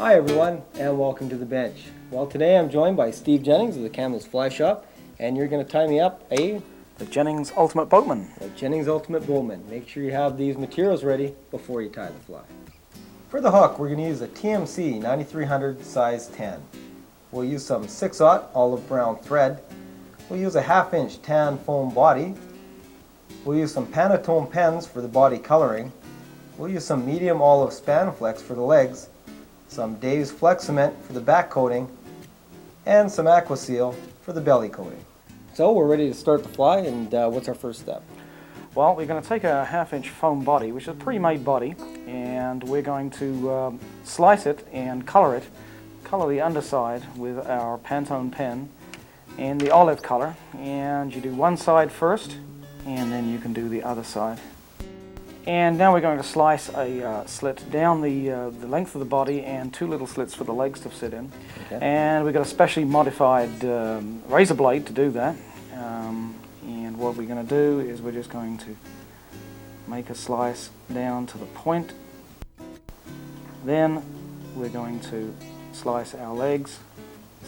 Hi everyone, and welcome to the bench. Well, today I'm joined by Steve Jennings of the Camel's Fly Shop, and you're going to tie me up the Jennings Ultimate Boatman. The Jennings Ultimate Boatman. Make sure you have these materials ready before you tie the fly. For the hook, we're going to use a TMC 9300 size 10. We'll use some 6/0 olive brown thread. We'll use a 1/2 inch tan foam body. We'll use some Pantone pens for the body coloring. We'll use some medium olive Spanflex for the legs, some Dave's Flexament for the back coating, and some Aqua Seal for the belly coating. So we're ready to start the fly, and what's our first step? Well, we're going to take a 1/2 inch foam body, which is a pre-made body, and we're going to slice it and color it. Color the underside with our Pantone pen and the olive color, and you do one side first, and then you can do the other side. And now we're going to slice a slit down the length of the body and 2 little slits for the legs to sit in. Okay. And we've got a specially modified razor blade to do that. And what we're going to do is we're just going to make a slice down to the point. Then we're going to slice our legs,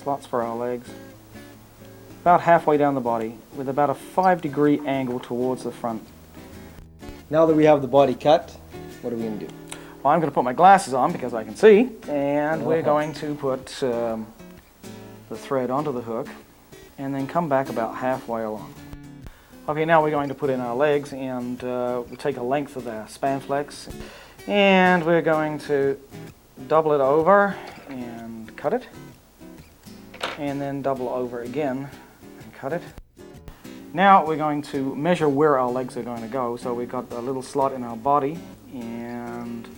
slots for our legs, about halfway down the body with about a 5-degree angle towards the front. Now that we have the body cut, what are we going to do? Well, I'm going to put my glasses on because I can see, and we're going to put the thread onto the hook and then come back about halfway along. Okay, now we're going to put in our legs, and we'll take a length of our Spanflex, and we're going to double it over and cut it, and then double over again and cut it. Now we're going to measure where our legs are going to go. So we've got a little slot in our body, and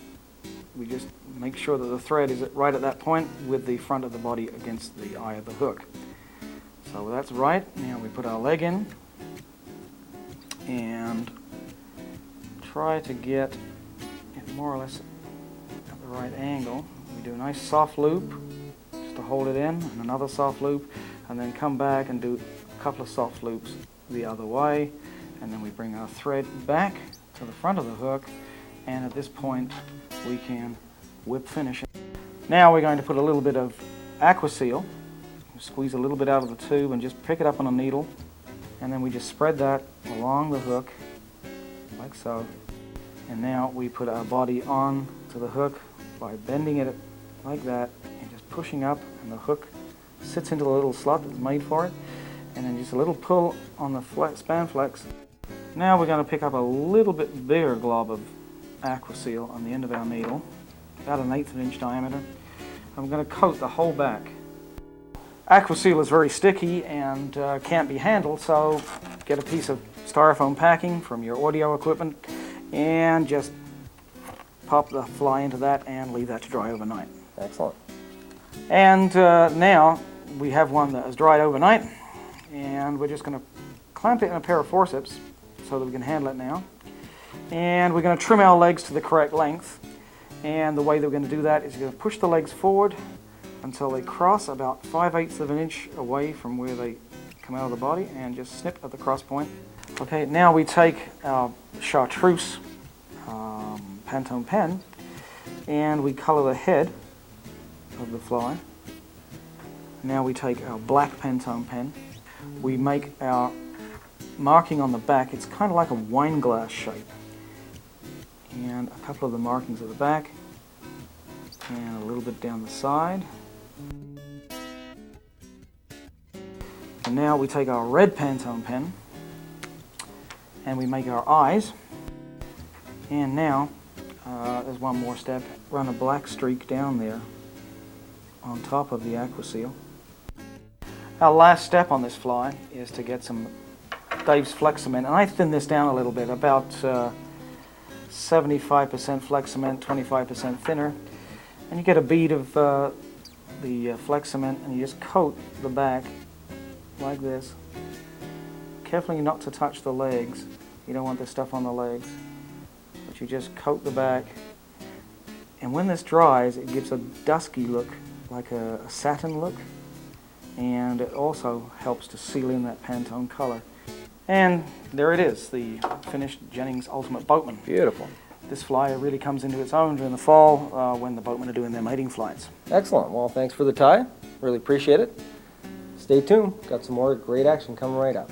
we just make sure that the thread is right at that point with the front of the body against the eye of the hook. So that's right. Now we put our leg in and try to get it more or less at the right angle. We do a nice soft loop just to hold it in, and another soft loop, and then come back and do a couple of soft loops the other way, and then we bring our thread back to the front of the hook, and at this point we can whip finish it. Now we're going to put a little bit of Aqua Seal, squeeze a little bit out of the tube and just pick it up on a needle, and then we just spread that along the hook like so. And now we put our body on to the hook by bending it like that and just pushing up, and the hook sits into the little slot that's made for it. And then just a little pull on the Spanflex. Now we're going to pick up a little bit bigger glob of Aqua Seal on the end of our needle, about 1/8 inch diameter. And we're going to coat the whole back. Aqua Seal is very sticky and can't be handled, so get a piece of styrofoam packing from your audio equipment and just pop the fly into that and leave that to dry overnight. Excellent. And now we have one that has dried overnight, and we're just going to clamp it in a pair of forceps so that we can handle it now. And we're going to trim our legs to the correct length. And the way that we're going to do that is you're going to push the legs forward until they cross about 5/8 of an inch away from where they come out of the body, and just snip at the cross point. Okay, now we take our chartreuse Pantone pen and we color the head of the fly. Now we take our black Pantone pen. We make our marking on the back. It's kind of like a wine glass shape. And a couple of the markings at the back, and a little bit down the side. And now we take our red Pantone pen and we make our eyes. And now there's one more step. Run a black streak down there on top of the Aqua Seal. Our last step on this fly is to get some Dave's Flexament, and I thin this down a little bit, about 75% Flexament, 25% thinner, and you get a bead of the Flexament, and you just coat the back like this, carefully not to touch the legs. You don't want this stuff on the legs, but you just coat the back, and when this dries it gives a dusky look, like a satin look. And it also helps to seal in that Pantone color. And there it is, the finished Jennings Ultimate Boatman. Beautiful. this fly really comes into its own during the fall when the boatmen are doing their mating flights. Excellent. Well, thanks for the tie. Really appreciate it. Stay tuned. Got some more great action coming right up.